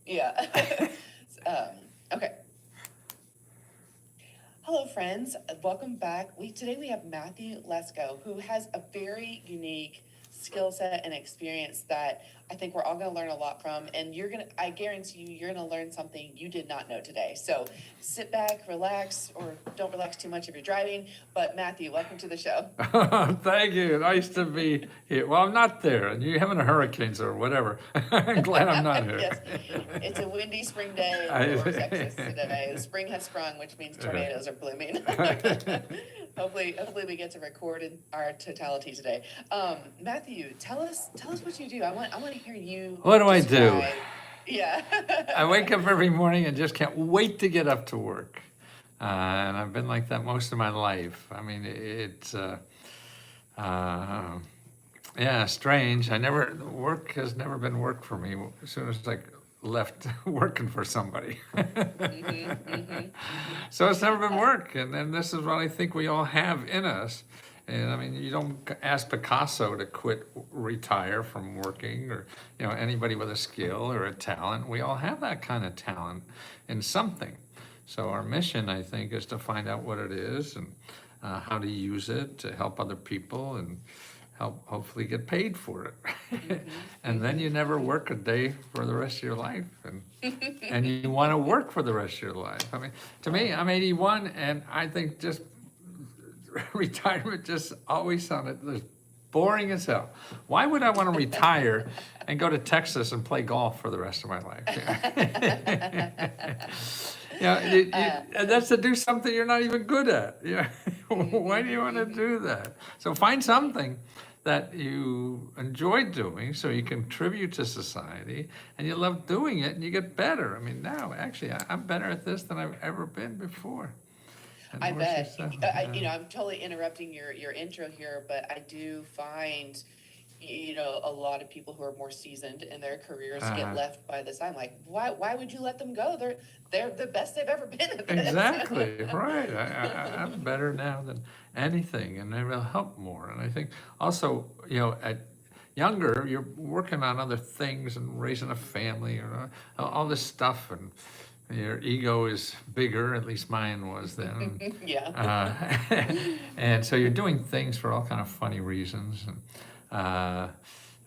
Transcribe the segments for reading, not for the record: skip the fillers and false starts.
Yeah. Okay. Hello, friends. Welcome back. Today we have Matthew Lesko, who has a very unique skill set and experience that I think we're all going to learn a lot from. And I guarantee you're going to learn something you did not know today. So sit back, relax, or don't relax too much if you're driving. But Matthew, welcome to the show. Thank you. Nice to be here. Well, I'm not there, and you're having a hurricanes or whatever. I'm glad I'm not here. Yes, it's a windy spring day in Fort Worth, Texas today. The spring has sprung, which means tornadoes are blooming. Hopefully we get to record in our totality today. Matthew, tell us what you do. I want to hear you. What do I do? describe- Yeah. I wake up every morning and just can't wait to get up to work. And I've been like that most of my life. I mean, it's yeah, strange. Work has never been work for me. As soon as I left working for somebody. So it's never been work. And then this is what I think we all have in us. And I mean, you don't ask Picasso to retire from working, or anybody with a skill or a talent. We all have that kind of talent in something. So our mission, I think, is to find out what it is and how to use it to help other people and help hopefully get paid for it. And then you never work a day for the rest of your life, and you want to work for the rest of your life. I mean, to me, I'm 81, and I think just retirement just always sounded just boring as hell. Why would I want to retire and go to Texas and play golf for the rest of my life? And that's to do something you're not even good at. Why do you want to do that? So find something that you enjoy doing so you contribute to society and you love doing it and you get better. I mean, now, actually, I'm better at this than I've ever been before. I bet. I'm totally interrupting your intro here, but I do find, a lot of people who are more seasoned in their careers get left by the side. Like, why would you let them go? They're the best they've ever been at this. Exactly, right. I'm better now than anything, and it will help more. And I think also, at younger, you're working on other things and raising a family or all this stuff, and your ego is bigger, at least mine was then. Yeah. And so you're doing things for all kind of funny reasons, and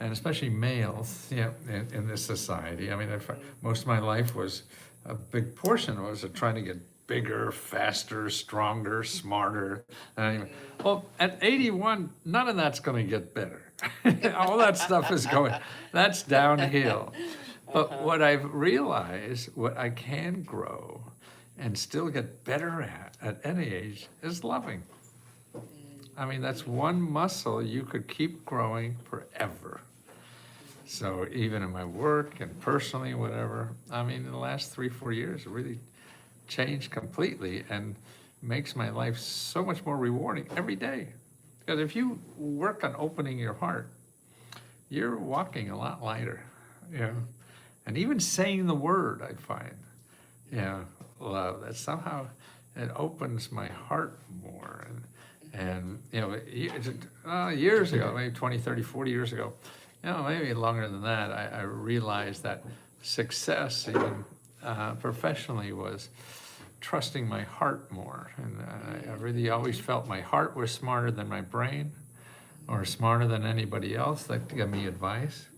especially males, in this society. I mean, most of my life was, a big portion was trying to get bigger, faster, stronger, smarter. Well, at 81, none of that's going to get better. All that stuff that's downhill. But what I've realized, what I can grow and still get better at any age, is loving. I mean, that's one muscle you could keep growing forever. So even in my work and personally, whatever, I mean, in the last 3-4 years, it really changed completely and makes my life so much more rewarding every day. Because if you work on opening your heart, you're walking a lot lighter, And even saying the word, I find, love, that somehow it opens my heart more. And years ago, maybe 20, 30, 40 years ago, maybe longer than that, I realized that success, even professionally, was trusting my heart more. And I really always felt my heart was smarter than my brain, or smarter than anybody else that gave me advice.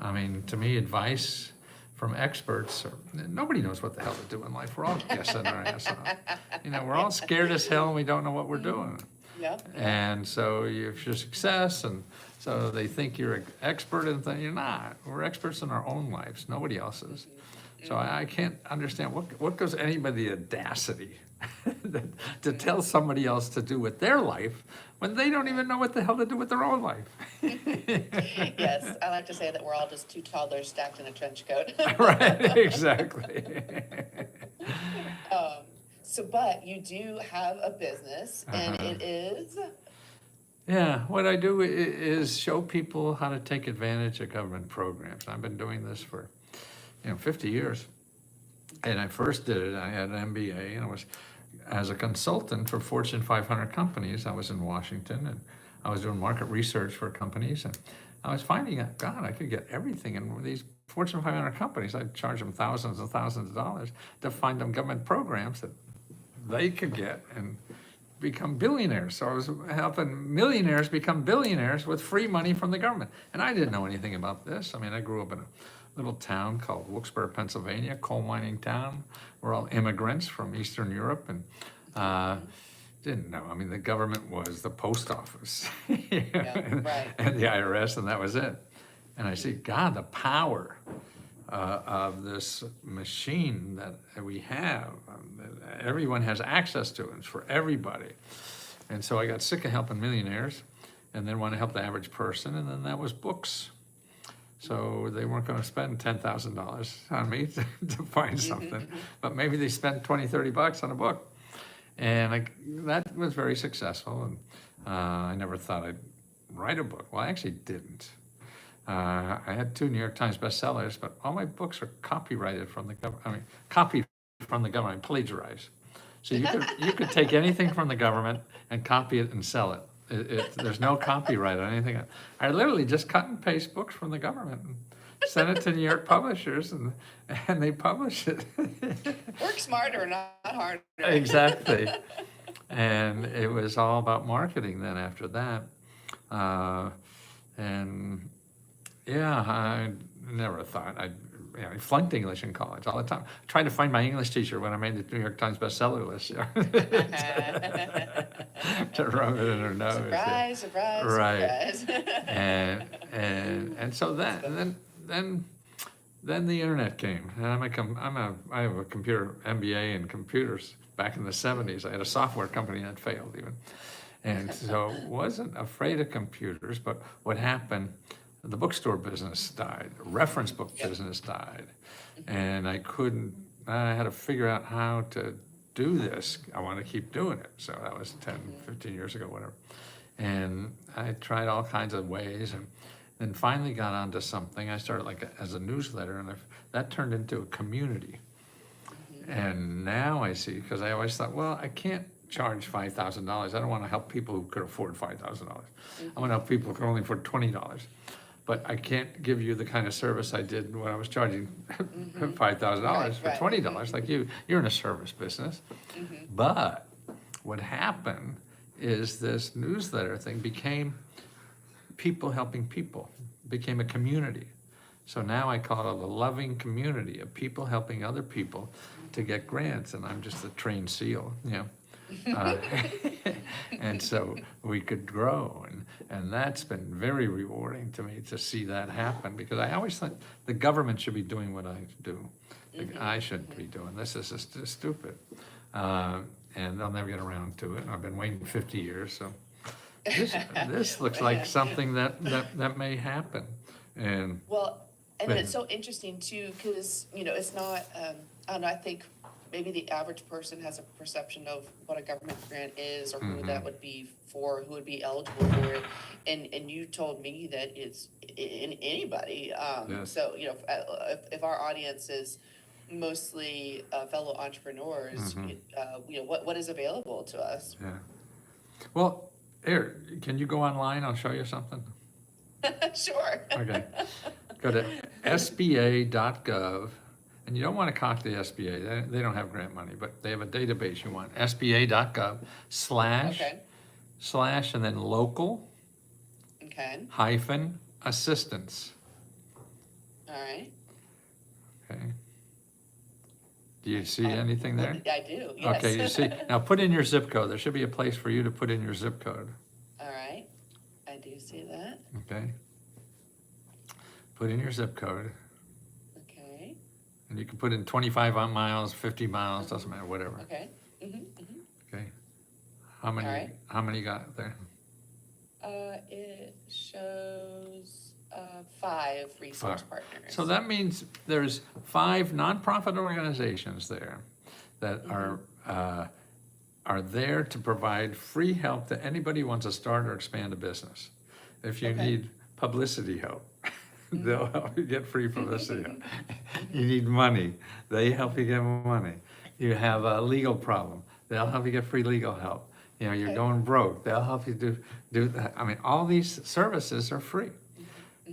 I mean, to me, advice from experts, nobody knows what the hell to do in life. We're all guessing our ass off. We're all scared as hell and we don't know what we're doing. Yep. And so if you're success, and so they think you're an expert in things, you're not. We're experts in our own lives, nobody else's. So I can't understand what gives anybody the audacity to tell somebody else to do with their life when they don't even know what the hell to do with their own life. Yes, I like to say that we're all just two toddlers stacked in a trench coat. Right, exactly. But you do have a business, and it is? Yeah, what I do is show people how to take advantage of government programs. I've been doing this for 50 years. And I first did it, I had an MBA, and I was, as a consultant for Fortune 500 companies, I was in Washington, and I was doing market research for companies, and I was finding out, God, I could get everything in these Fortune 500 companies. I'd charge them thousands and thousands of dollars to find them government programs that they could get and become billionaires. So I was helping millionaires become billionaires with free money from the government. And I didn't know anything about this. I mean, I grew up in a little town called Wilkes-Barre, Pennsylvania, coal mining town. We're all immigrants from Eastern Europe, and didn't know. I mean, the government was the post office right. and the IRS, and that was it. And I see, God, the power of this machine that we have, that everyone has access to, and it's for everybody. And so I got sick of helping millionaires, and then wanted to help the average person, and then that was books. So they weren't gonna spend $10,000 on me to find something, but maybe they spent $20, $30 on a book. And that was very successful, and I never thought I'd write a book. Well, I actually didn't. I had 2 New York Times bestsellers, but all my books are copyrighted from the government. I mean, copied from the government, plagiarized. So you could take anything from the government and copy it and sell it. There's no copyright on anything. I literally just cut and paste books from the government and sent it to New York publishers, and they publish it. Work smarter, not harder. Exactly. And it was all about marketing then after that. And yeah, I never thought I flunked English in college all the time. Tried to find my English teacher when I made the New York Times bestseller list. To rub it in her nose. Surprise, surprise, Right. surprise. And so that, and then the internet came. And I have a computer MBA in computers back in the 70s. I had a software company that failed even. And so wasn't afraid of computers, but what happened, the bookstore business died, the reference book business died. And I had to figure out how to do this. I want to keep doing it. So that was 10, 15 years ago, whatever. And I tried all kinds of ways, and then finally got onto something. I started as a newsletter, and that turned into a community. And now I see, because I always thought, well, I can't charge $5,000. I don't want to help people who could afford $5,000. I want to help people who can only afford $20. But I can't give you the kind of service I did when I was charging $5,000 for $20. Like you're in a service business. But what happened is this newsletter thing became people helping people, became a community. So now I call it a loving community of people helping other people to get grants, and I'm just a trained SEAL, and so we could grow, and that's been very rewarding to me to see that happen, because I always thought the government should be doing what I do. I shouldn't be doing this. This is just stupid, and I'll never get around to it. I've been waiting 50 years, so this looks like something that may happen. And well, and it's so interesting too, because it's not. I don't know. I think maybe the average person has a perception of what a government grant is, or who that would be for, who would be eligible for it. And you told me that it's in anybody. Yes. So if our audience is mostly fellow entrepreneurs, what is available to us? Yeah. Well, here, can you go online? I'll show you something. Sure. Okay. Go to sba.gov, and you don't want to copy the SBA. They don't have grant money, but they have a database you want. sba.gov / and then local -assistance. All right. Okay. Do you see anything there? I do, yes. Okay, you see. Now put in your zip code. There should be a place for you to put in your zip code. All right. I do see that. Okay. Put in your zip code. Okay. And you can put in 25 miles, 50 miles, doesn't matter, whatever. Okay. Okay. How many? All right. How many got there? It shows 5 resource partners. So that means there's 5 nonprofit organizations there that are there to provide free help to anybody who wants to start or expand a business. If you need publicity help, they'll help you get free publicity help. You need money, they help you get money. You have a legal problem, they'll help you get free legal help. You're going broke, they'll help you do that. I mean, all these services are free.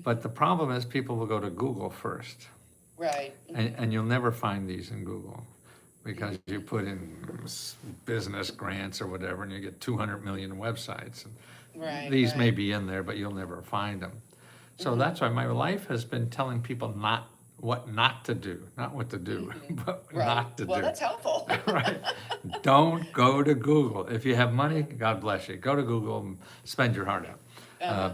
But the problem is people will go to Google first. Right. And you'll never find these in Google because you put in business grants or whatever and you get 200 million websites. And Right. these right. may be in there, but you'll never find them. So that's why my life has been telling people what not to do, not what to do, but Right. not to Well, do. that's helpful. Right. Don't go to Google. If you have money, God bless you. Go to Google and spend your heart out.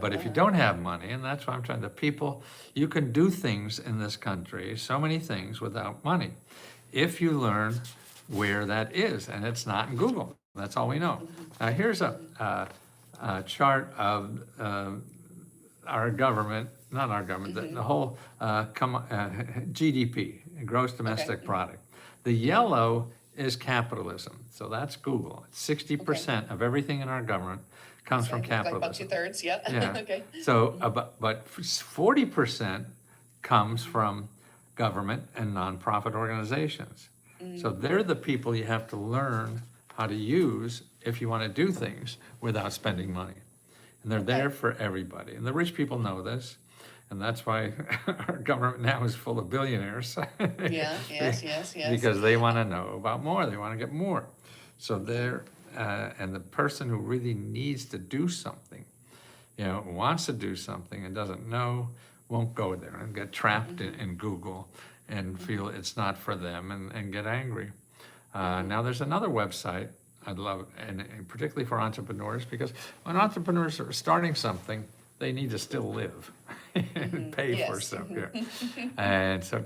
But if you don't have money, and that's why I'm trying to people, you can do things in this country, so many things without money, if you learn where that is, and it's not in Google. That's all we know. Now here's a chart of our government, not our government, the whole GDP, gross domestic product. The yellow is capitalism, so that's Google. 60% of everything in our government comes from Like about capitalism. 2/3, yeah. Yeah. Okay. So, but 40% comes from government and nonprofit organizations. So they're the people you have to learn how to use if you want to do things without spending money. And they're there for everybody. And the rich people know this. And that's why our government now is full of billionaires. Yeah, yes. Because they want to know about more. They want to get more. So they're, and the person who really needs to do something, wants to do something and doesn't know, won't go there and get trapped in Google and feel it's not for them and get angry. Now there's another website I'd love, and particularly for entrepreneurs, because when entrepreneurs are starting something, they need to still live and pay for stuff. Yeah. And so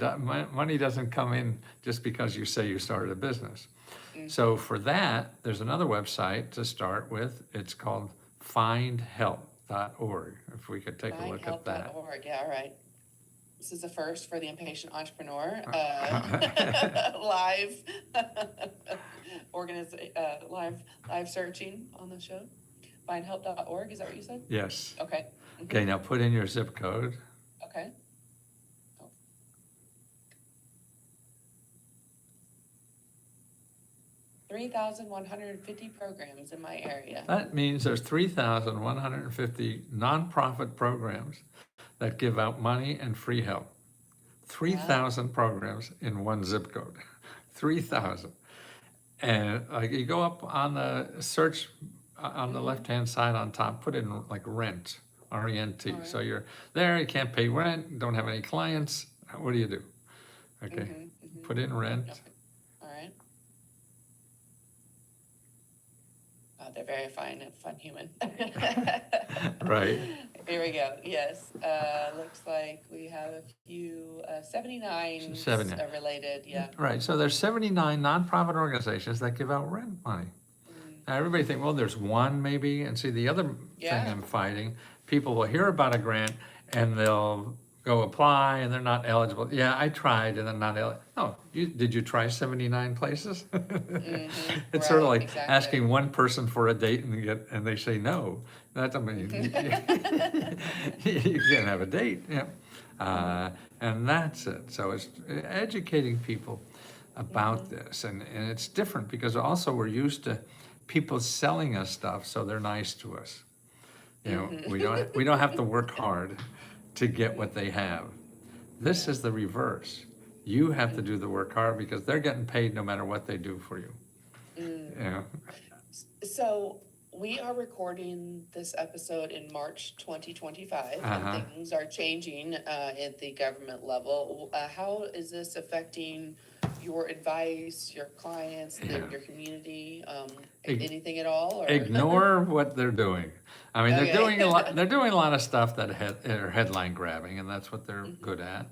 money doesn't come in just because you say you started a business. So for that, there's another website to start with. It's called findhelp.org. If we could take a look at that. Findhelp.org, yeah, all right. This is a first for the impatient entrepreneur. Live live searching on the show. Findhelp.org, is that what you said? Yes. Okay. Okay, now put in your zip code. Okay. 3,150 programs in my area. That means there's 3,150 nonprofit programs that give out money and free help. 3,000 programs in one zip code. 3,000. And like you go up on the search on the left-hand side on top, put in like rent, R-E-N-T. Right. So you're there, you can't pay rent, don't have any clients. What do you do? Okay, put in rent. Okay. All right. They're very fun human. Right. Here we go. Yes. Looks like we have a few 79 related. Yeah. Right. So there's 79 nonprofit organizations that give out rent money. Now everybody think, well, there's one maybe, and see the other thing I'm fighting, people will hear about a grant and they'll go apply and they're not eligible. Yeah, I tried and I'm not eligible. No, did you try 79 places? It's sort of like asking one person for a date and they say no. That's, I mean, you can't have a date. Yeah. And that's it. So it's educating people about this, and it's different because also we're used to people selling us stuff, so they're nice to us. We don't have to work hard to get what they have. This is the reverse. You have to do the work hard because they're getting paid no matter what they do for you. So we are recording this episode in March 2025, and things are changing at the government level. How is this affecting your advice, your clients, your community, anything at all? Or? Ignore what they're doing. I mean, they're doing a lot. They're doing a lot of stuff that are headline grabbing, and that's what they're good at.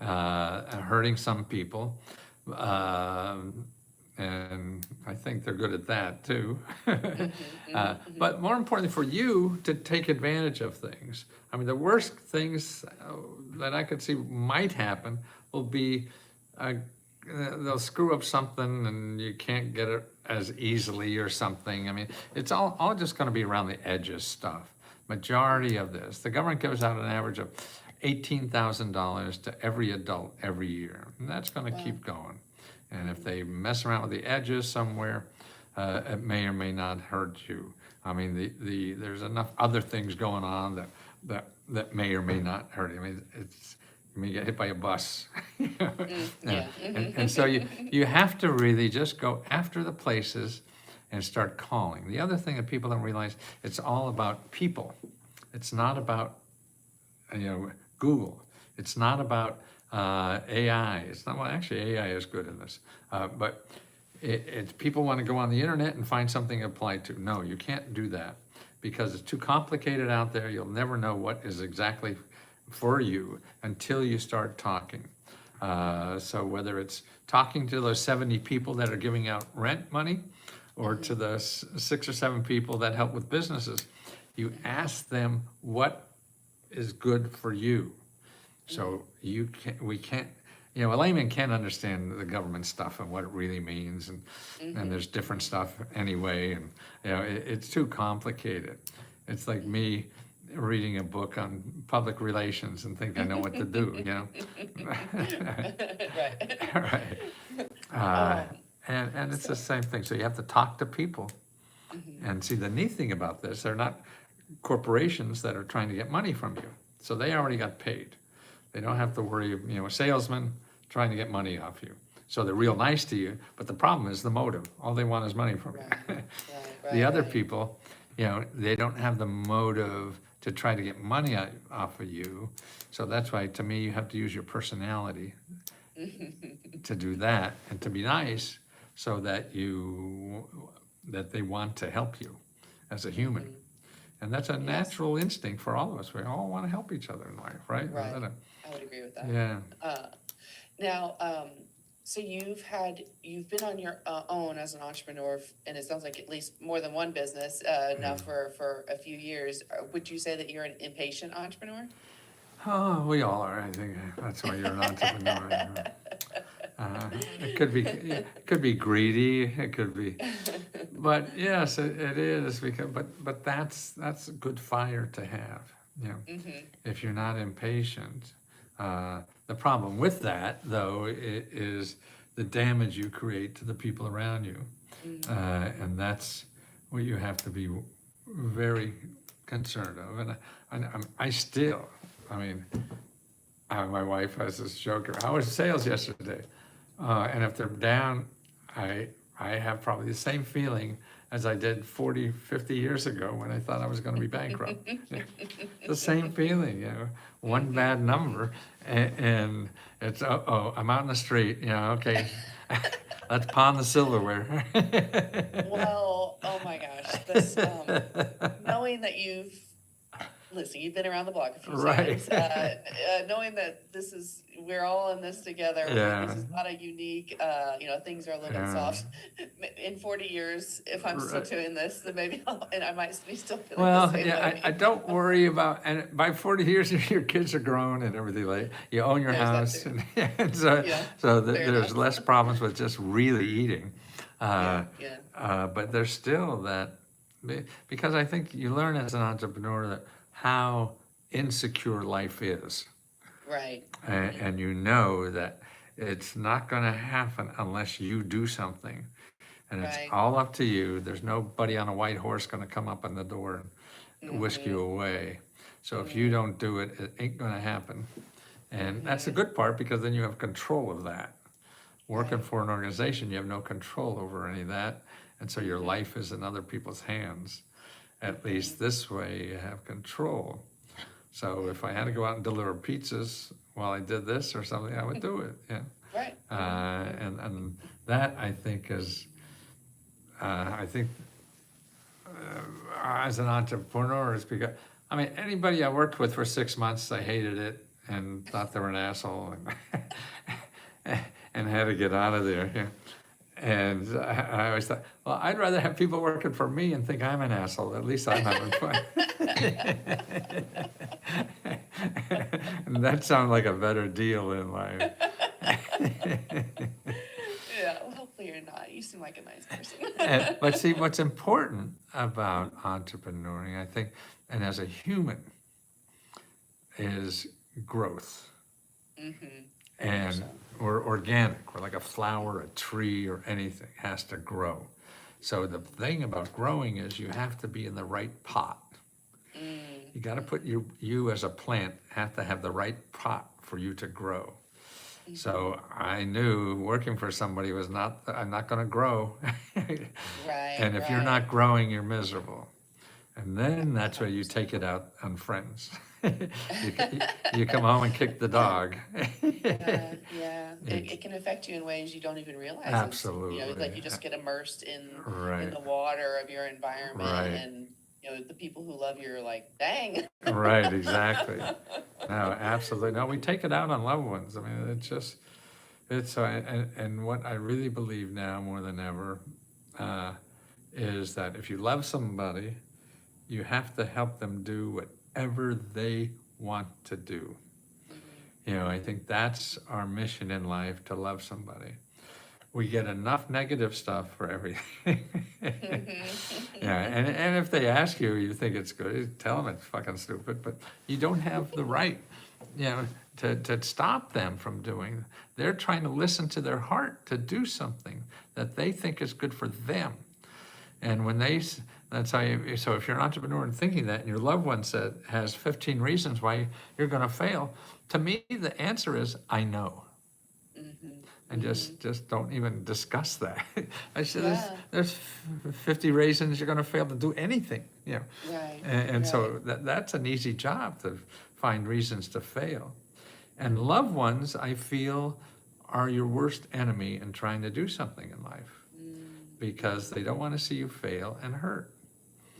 Hurting some people, and I think they're good at that too. But more importantly, for you to take advantage of things. I mean, the worst things that I could see might happen will be they'll screw up something and you can't get it as easily or something. I mean, it's all just going to be around the edges stuff. Majority of this, the government gives out an average of $18,000 to every adult every year, and that's going to keep going. And if they mess around with the edges somewhere, it may or may not hurt you. I mean, there's enough other things going on that that may or may not hurt you. I mean, you may get hit by a bus. Yeah. And so you have to really just go after the places and start calling. The other thing that people don't realize, it's all about people. It's not about Google. It's not about AI. It's not, well, actually AI is good in this, but it's people want to go on the internet and find something to apply to. No, you can't do that because it's too complicated out there. You'll never know what is exactly for you until you start talking. So whether it's talking to those 70 people that are giving out rent money or to the 6 or 7 people that help with businesses, you ask them what is good for you. So we can't, a layman can't understand the government stuff and what it really means, and there's different stuff anyway, and it's too complicated. It's like me reading a book on public relations and think I know what to do, Right. And it's the same thing. So you have to talk to people. And see, the neat thing about this, they're not corporations that are trying to get money from you. So they already got paid. They don't have to worry, a salesman trying to get money off you. So they're real nice to you, but the problem is the motive. All they want is money from you. The other people, they don't have the motive to try to get money off of you. So that's why, to me, you have to use your personality to do that and to be nice so that they want to help you as a human. And that's a natural instinct for all of us. We all want to help each other in life, right? Right. I would agree with that. Yeah. Now, so you've been on your own as an entrepreneur, and it sounds like at least more than one business now for a few years. Would you say that you're an impatient entrepreneur? Oh, we all are. I think that's why you're an entrepreneur. It could be greedy. It could be, but yes, it is because. But that's a good fire to have. If you're not impatient. The problem with that, though, is the damage you create to the people around you, and that's what you have to be very concerned of. And my wife has this joke, how was sales yesterday? And if they're down, I have probably the same feeling as I did 40, 50 years ago when I thought I was going to be bankrupt. The same feeling, one bad number, and it's, I'm out in the street, okay, let's pawn the silverware. Well, oh my gosh, this, knowing that you've been around the block a few times, knowing that we're all in this together. This is not a unique, things are a little bit soft. In 40 years, if I'm still doing this, then maybe I might be still feeling the same way. I don't worry about, and by 40 years, your kids are grown and everything, like, you own your house. And so there's less problems with just really eating. But there's still that, because I think you learn as an entrepreneur that how insecure life is. Right. And you know that it's not going to happen unless you do something. And it's all up to you. There's nobody on a white horse going to come up on the door and whisk you away. So if you don't do it, it ain't going to happen. And that's the good part, because then you have control of that. Working for an organization, you have no control over any of that. And so your life is in other people's hands. At least this way you have control. So if I had to go out and deliver pizzas while I did this or something, I would do it. Right. And that, I think, is, as an entrepreneur, is because, anybody I worked with for 6 months, I hated it and thought they were an asshole and had to get out of there. And I always thought, well, I'd rather have people working for me and think I'm an asshole. At least I'm having fun. And that sounds like a better deal in life. Well, hopefully you're not. You seem like a nice person. But see, what's important about entrepreneuring, I think, and as a human, is growth. And or organic, or like a flower, a tree, or anything has to grow. So the thing about growing is you have to be in the right pot. You got to put you as a plant have to have the right pot for you to grow. So I knew working for somebody was I'm not going to grow. Right, And if you're right. not growing, you're miserable. And then that's where you take it out on friends. You come home and kick the dog. Yeah, yeah. It can affect you in ways you don't even realize. Absolutely. Like you just get immersed in Right, the water of your environment, right, and the people who love you are like, dang. right, exactly. No, absolutely. No, we take it out on loved ones. I mean, and what I really believe now more than ever uh, is that if you love somebody, you have to help them do whatever they want to do. I think that's our mission in life, to love somebody. We get enough negative stuff for everything. Yeah, and if they ask you, you think it's good, you tell them it's fucking stupid, but you don't have the right, to stop them from doing. They're trying to listen to their heart to do something that they think is good for them. And that's how so if you're an entrepreneur and thinking that, and your loved one has 15 reasons why you're gonna fail, to me, the answer is, I know. And just don't even discuss that. I said, Yeah. there's 50 reasons you're gonna fail to do anything, Right, And so right. that's an easy job, to find reasons to fail. And loved ones, I feel, are your worst enemy in trying to do something in life, because they don't want to see you fail and hurt.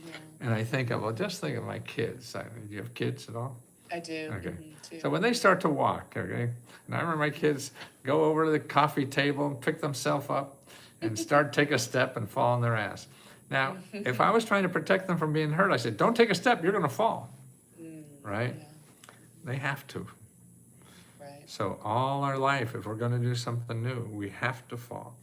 Yeah. And just think of my kids. Do you have kids at all? I do. Okay. Too. So when they start to walk, okay, and I remember my kids go over to the coffee table and pick themselves up and take a step and fall on their ass. Now, if I was trying to protect them from being hurt, I said, don't take a step, you're gonna fall, right? Yeah, They have to. right. So all our life, if we're gonna do something new, we have to fall.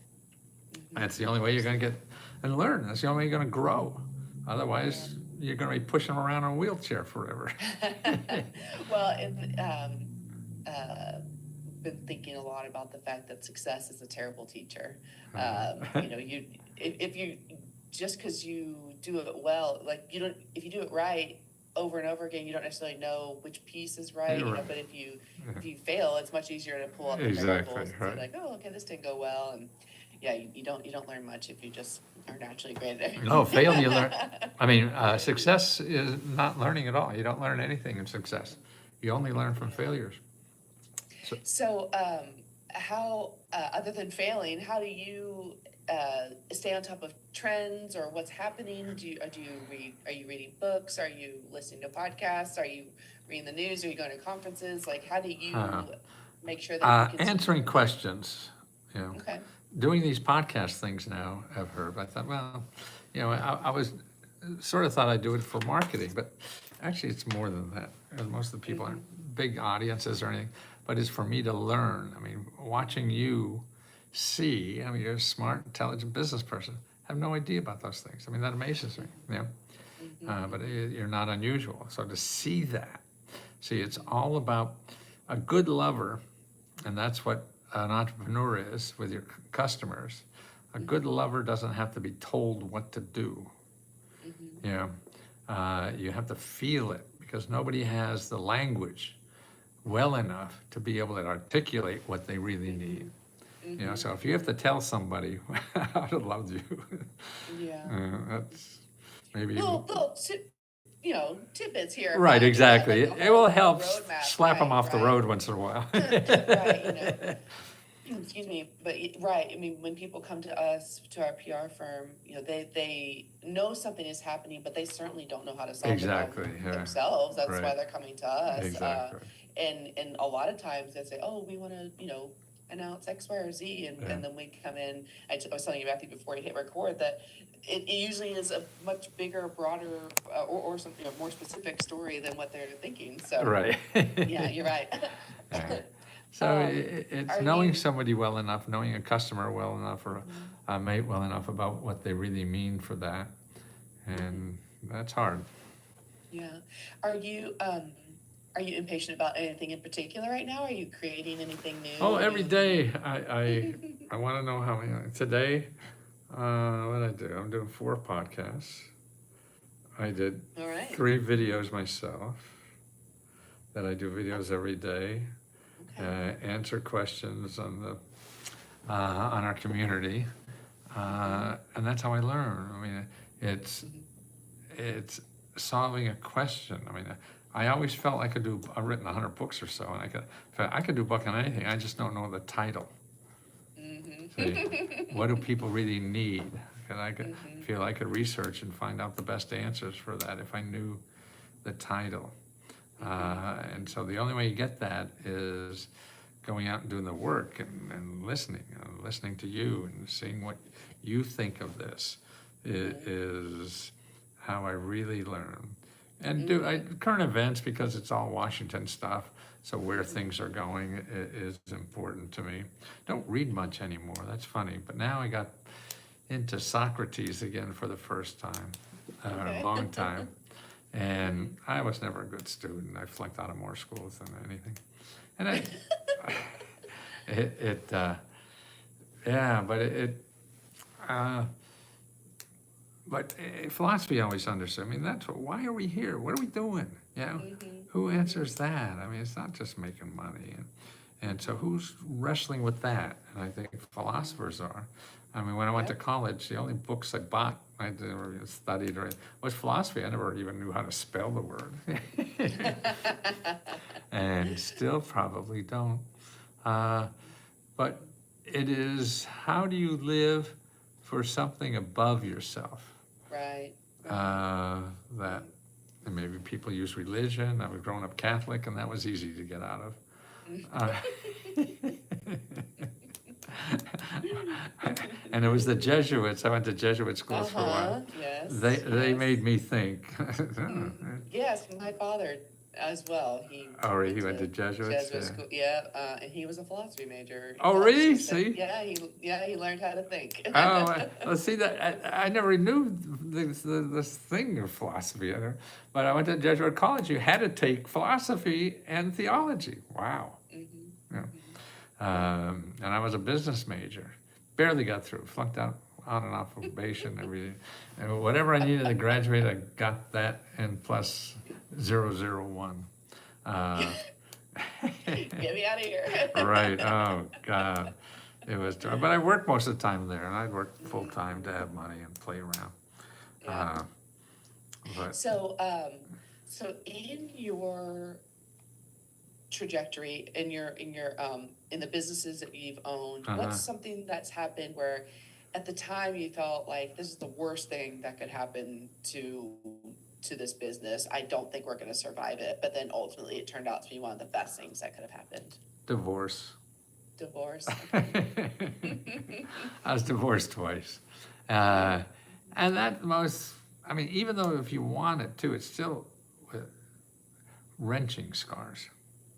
That's the only way you're gonna get and learn. That's the only way you're gonna grow. Otherwise, you're gonna be pushing around in a wheelchair forever. Well, been thinking a lot about the fact that success is a terrible teacher. If you just because you do it well, like if you do it right over and over again, you don't necessarily know which piece is right. You're right. But if you fail, it's much easier to pull up the Exactly, variables and right. say like, oh, okay, this didn't go well, and yeah, you don't learn much if you just are naturally great at everything. No, fail, you learn. I mean, success is not learning at all. You don't learn anything in success. You only learn from failures. So, how, other than failing, how do you stay on top of trends or what's happening? Are you reading books? Are you listening to podcasts? Are you reading the news? Are you going to conferences? Like, how do you make sure that you can Answering questions, Okay. doing these podcast things now, I've heard. I thought, well, I was sort of thought I'd do it for marketing, but actually it's more than that. Most of the people aren't big audiences or anything, but it's for me to learn. I mean, watching you see, you're a smart, intelligent business person. I have no idea about those things. I mean, that amazes me, but you're not unusual. So to see that, it's all about a good lover, and that's what an entrepreneur is with your customers. A good lover doesn't have to be told what to do. You have to feel it, because nobody has the language well enough to be able to articulate what they really need. So if you have to tell somebody how to love you, that's maybe little tidbits here. right, exactly. Like It will help roadmap, slap them off the right. road once in a while. Right, excuse me, but right. I mean, when people come to us, to our PR firm, they know something is happening, but they certainly don't know how to solve Exactly, it themselves. That's right. why they're coming to us. Exactly. And a lot of times they say, "Oh, we want to, announce X, Y, or Z," and then we come in. I was telling you, Matthew, before you hit record, that it usually is a much bigger, broader, or some more specific story than what they're thinking. So Right. yeah, you're right. So it's are knowing you- somebody well enough, knowing a customer well enough, or a mate well enough about what they really mean for that, and that's hard. Yeah. Are you impatient about anything in particular right now? Are you creating anything new? Oh, every day I want to know how many. Today, what did I do? I'm doing 4 podcasts. I did All right. 3 videos myself, that I do videos every day, Okay. answer questions on our community, and that's how I learn. I mean, it's solving a question. I mean, I always felt I could do. I've written 100 books or so, and I could do a book on anything. I just don't know the title. See, what do people really need? And I could feel I could research and find out the best answers for that if I knew the title. And so the only way you get that is going out and doing the work and listening to you and seeing what you think of this is how I really learn. And current events, because it's all Washington stuff, so where things are going is important to me. Don't read much anymore, that's funny, but now I got into Socrates again for the first time, a long time. And I was never a good student. I flunked out of more schools than anything. And but philosophy I always understood. I mean, why are we here? What are we doing? You know, who answers that? I mean, it's not just making money. And so who's wrestling with that? And I think philosophers are. I mean, when I went to college, the only books I bought, I never even studied, was philosophy. I never even knew how to spell the word. And still probably don't. But it is, how do you live for something above yourself? Right. That, and maybe people use religion. I was growing up Catholic, and that was easy to get out of. And it was the Jesuits. I went to Jesuit schools for a while. Yes. They made me think. Yes, my father as well. He Went to Jesuits. Jesuit school. Yeah, and he was a philosophy major. Oh, really? See? Yeah, he learned how to think. Well, see that I never knew this thing of philosophy. But I went to Jesuit college. You had to take philosophy and theology. Wow. Yeah. And I was a business major. Barely got through. Flunked out on and off probation and everything. And whatever I needed to graduate, I got that and plus 001. Get me out of here. Right. Oh God. It was. But I worked most of the time there, and I'd work full time to have money and play around. Yeah. But So in your trajectory, in the businesses that you've owned, what's something that's happened where at the time you felt like this is the worst thing that could happen to this business? I don't think we're going to survive it, but then ultimately it turned out to be one of the best things that could have happened. divorce. Divorce. I was divorced twice. And that I mean, even though if you want it to, it's still wrenching scars.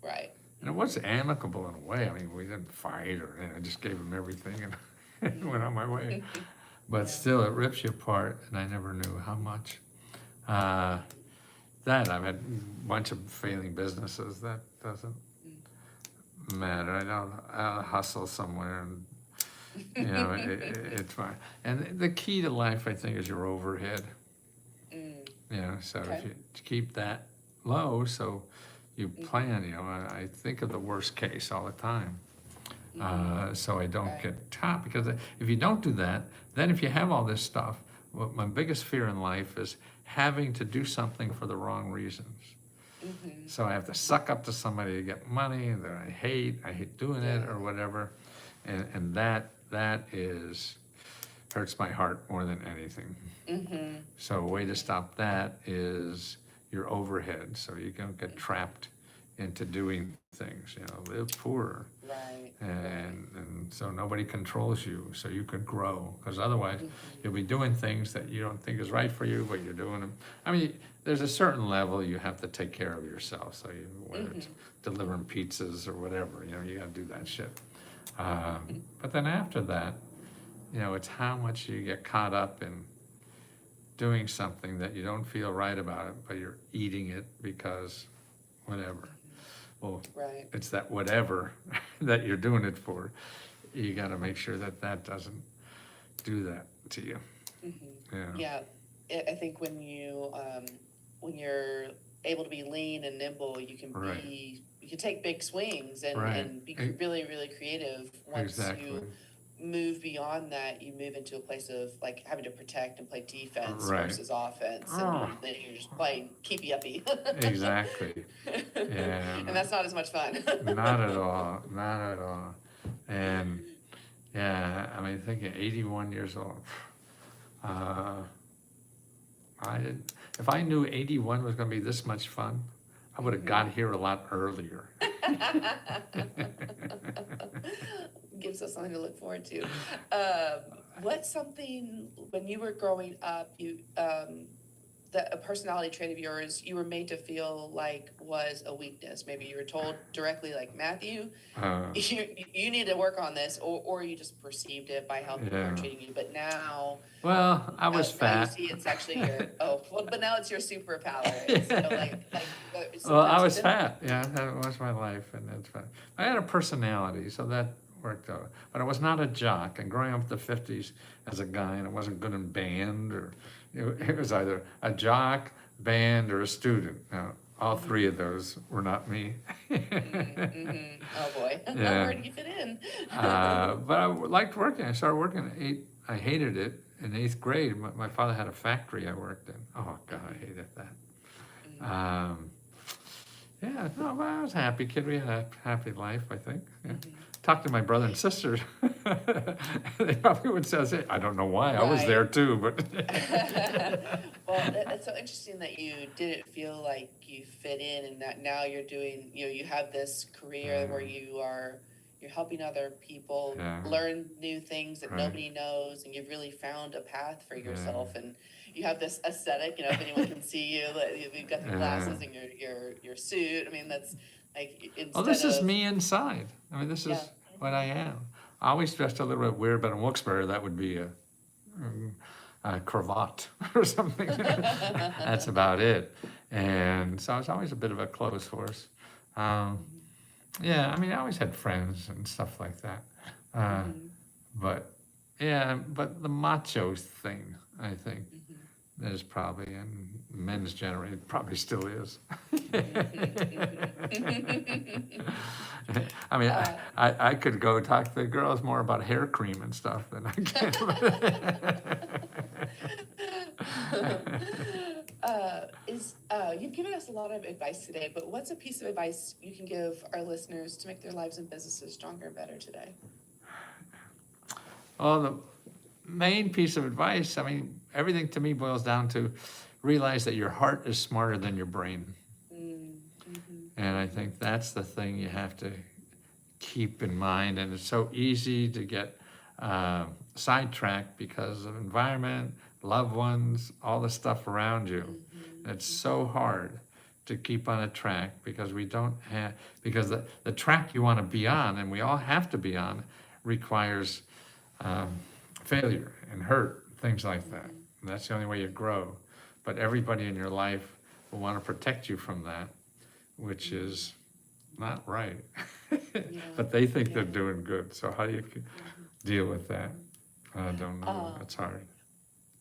Right. And it was amicable in a way. I mean, we didn't fight or anything. I just gave him everything and went on my way. But still, it rips you apart, and I never knew how much. I've had a bunch of failing businesses. That doesn't matter. I'll hustle somewhere, and it's fine. And the key to life, I think, is your overhead. So if you keep that low, so you plan. I think of the worst case all the time, so I don't get top. Because if you don't do that, then if you have all this stuff, my biggest fear in life is having to do something for the wrong reasons. So I have to suck up to somebody to get money that I hate doing it or whatever, and that hurts my heart more than anything. So a way to stop that is your overhead, so you don't get trapped into doing things. Live poor, Right. and so nobody controls you, so you could grow. Because otherwise, you'll be doing things that you don't think is right for you, but you're doing them. I mean, there's a certain level you have to take care of yourself. So whether it's delivering pizzas or whatever, you got to do that shit. But then after that, it's how much you get caught up in doing something that you don't feel right about it, but you're eating it because whatever. Well, Right. it's that whatever that you're doing it for. You got to make sure that doesn't do that to you. Yeah. I think when you're able to be lean and nimble, you can Right. you can take big swings Right. and be really, really creative. Once Exactly. you move beyond that, you move into a place of like having to protect and play defense Right. versus offense, Oh. and then you're just playing keepy uppy. Exactly. Yeah. And that's not as much fun. Not at all. Not at all. And yeah, I mean, thinking 81 years old. I didn't. If I knew 81 was going to be this much fun, I would have got here a lot earlier. Gives us something to look forward to. What's something when you were growing up, a personality trait of yours you were made to feel like was a weakness? Maybe you were told directly, like, Matthew, you need to work on this, or you just perceived it by how people were treating you. But now, well, I was fat. Now you see it's actually but now it's your superpower. Well, I was fat. Yeah, that was my life, and that's fine. I had a personality, so that worked out. But I was not a jock. And growing up in the 50s as a guy, and I wasn't good in band, or it was either a jock, band, or a student. Now, all three of those were not me. Oh boy, Yeah. Where did you fit in? But I liked working. I started working at 8. I hated it in 8th grade. My father had a factory I worked in. Oh God, I hated that. Yeah, no, but I was a happy kid. We had a happy life, I think. Yeah. Talk to my brother and sisters. They probably would say, I don't know why. I was there too, but. Well, it's so interesting that you didn't feel like you fit in, and that now you're doing, you have this career where you're helping other people learn new things that nobody knows, and you've really found a path for yourself, and you have this aesthetic, if anyone can see you, you've got the glasses and your suit. I mean, that's like, Oh, this is me inside. I mean, this is what I am. I always dressed a little bit weird, but in Wilkes-Barre, that would be a cravat or something. That's about it. And so I was always a bit of a clothes horse. Yeah, I mean, I always had friends and stuff like that. But but the macho thing, I think, is probably, and men's generation probably still is. I mean, I could go talk to the girls more about hair cream and stuff than I can. You've given us a lot of advice today, but what's a piece of advice you can give our listeners to make their lives and businesses stronger and better today? Well, the main piece of advice, I mean, everything to me boils down to realize that your heart is smarter than your brain. And I think that's the thing you have to keep in mind. And it's so easy to get sidetracked because of environment, loved ones, all the stuff around you. It's so hard to keep on a track because because the track you want to be on, and we all have to be on, requires failure and hurt, things like that. And that's the only way you grow. But everybody in your life will want to protect you from that, which is not right. But they think they're doing good. So how do you deal with that? I don't know. It's hard.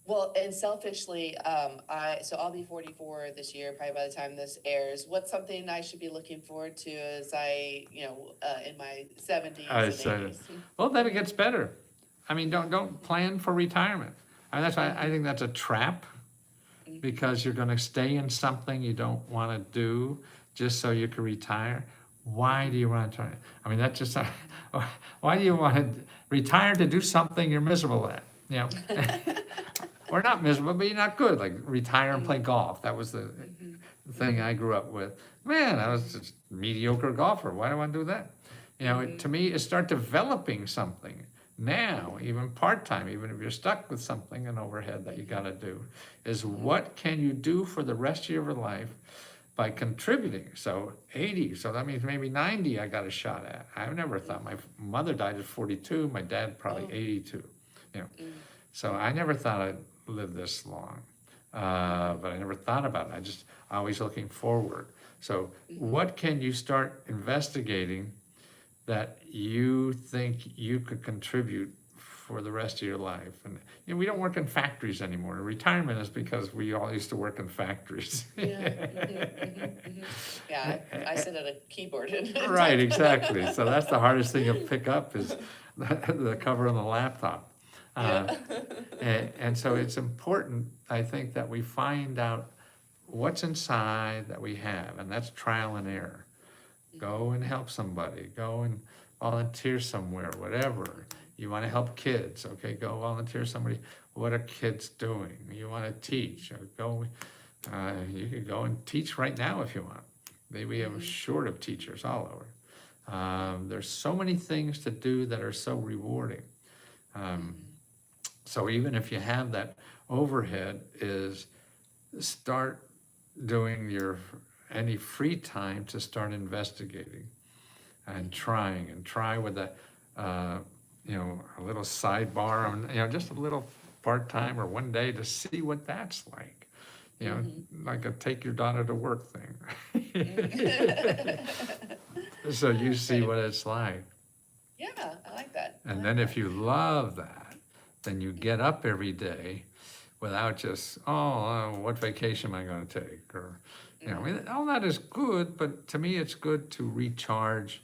Well, and selfishly, so I'll be 44 this year, probably by the time this airs. What's something I should be looking forward to as I, in my 70s and 80s? Well, then it gets better. I mean, don't plan for retirement. I mean, that's why I think that's a trap, because you're going to stay in something you don't want to do just so you can retire. Why do you want to retire? I mean, that's just why do you want to retire to do something you're miserable at? Or not miserable, but you're not good. Like retire and play golf. That was the thing I grew up with. Man, I was just a mediocre golfer. Why do I want to do that? To me, is start developing something now, even part-time, even if you're stuck with something, an overhead that you got to do, is what can you do for the rest of your life by contributing? So 80, so that means maybe 90 I got a shot at. I've never thought. My mother died at 42, my dad probably 82. So I never thought I'd live this long, but I never thought about it. I just always looking forward. So what can you start investigating that you think you could contribute for the rest of your life. And we don't work in factories anymore. Retirement is because we all used to work in factories. Yeah, I sit at a keyboard. Right, exactly. So that's the hardest thing to pick up is the cover on the laptop. And so it's important, I think, that we find out what's inside that we have, and that's trial and error. Go and help somebody. Go and volunteer somewhere, whatever. You want to help kids, okay, go volunteer somebody. What are kids doing? You want to teach, go, you can go and teach right now if you want. We have a short of teachers all over. There's so many things to do that are so rewarding. So even if you have that overhead, is start doing any free time to start investigating and try with a a little sidebar on, just a little part-time or one day to see what that's like. Like a take your daughter to work thing. So you see what it's like. Yeah, I like that. And then if you love that, then you get up every day without just, what vacation am I going to take? Or, all that is good, but to me it's good to recharge,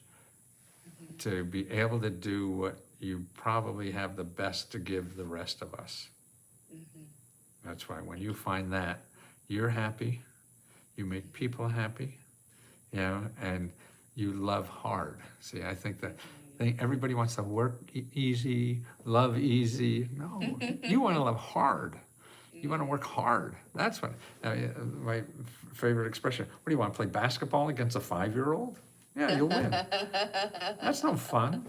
to be able to do what you probably have the best to give the rest of us. That's why when you find that, you're happy, you make people happy, and you love hard. See, I think everybody wants to work easy, love easy. No, you want to love hard. You want to work hard. That's what, my favorite expression. What do you want, to play basketball against a 5-year-old? Yeah, you'll win. That's no fun.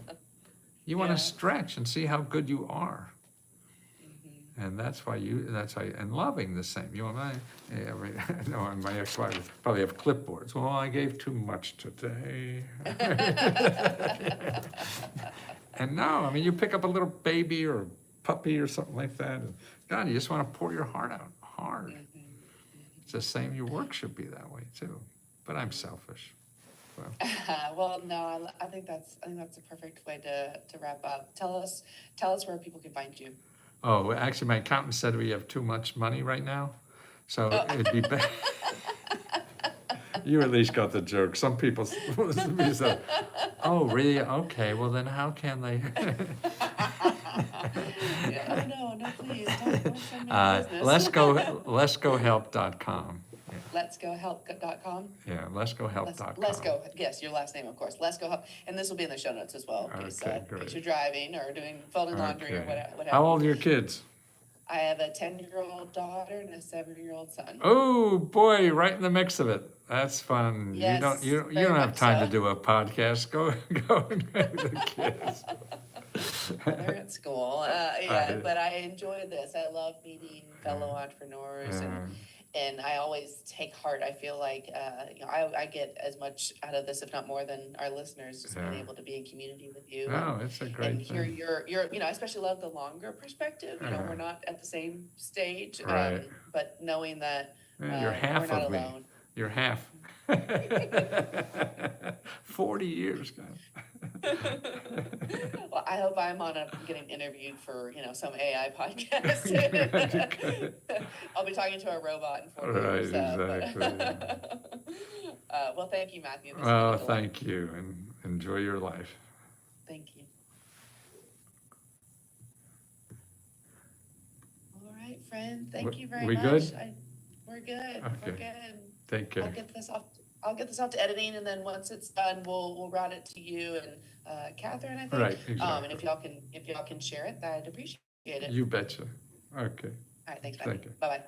You want to stretch and see how good you are. And that's why and loving the same. My ex-wife probably have clipboards. Well, I gave too much today. And no, you pick up a little baby or a puppy or something like that, and God, you just want to pour your heart out hard. It's the same, your work should be that way too. But I'm selfish. Well, no, I think that's a perfect way to wrap up. Tell us where people can find you. Oh, actually, my accountant said we have too much money right now, so it'd be better. You at least got the joke. Some people say, "Oh, really? Okay. Well, then how can they?" No, please don't send me business. Lescohelp.com. Lescohelp.com. Yeah, lescohelp.com. Lesco, yes, your last name, of course. Lesco Help, and this will be in the show notes as well. In case you're driving or folding laundry or whatever. How old are your kids? I have a 10-year-old daughter and a 7-year-old son. Oh boy, right in the mix of it. That's fun. Yes, you don't have time to do a podcast. Go and with the kids. They're at school. But I enjoy this. I love meeting fellow entrepreneurs and I always take heart. I feel like I get as much out of this, if not more, than our listeners, just being able to be in community with you. Oh, it's a great thing. And hear your I especially love the longer perspective. We're not at the same stage, but knowing that you're half we're not of me. alone. You're half. 40 years, guys. Well, I hope I'm getting interviewed for some AI podcast. I'll be talking to a robot in 40 years. Exactly. Well, thank you, Matthew. Well, thank you, and enjoy your life. Thank you. All right, friend. Thank you very much. We good? We're good. Okay. We're good. Take care. I'll get this off to editing, and then once it's done, we'll route it to you and Catherine, I think. Right, exactly. And if y'all can share it, I'd appreciate it. You betcha. Okay. All right, thanks, Thank you. Bye bye.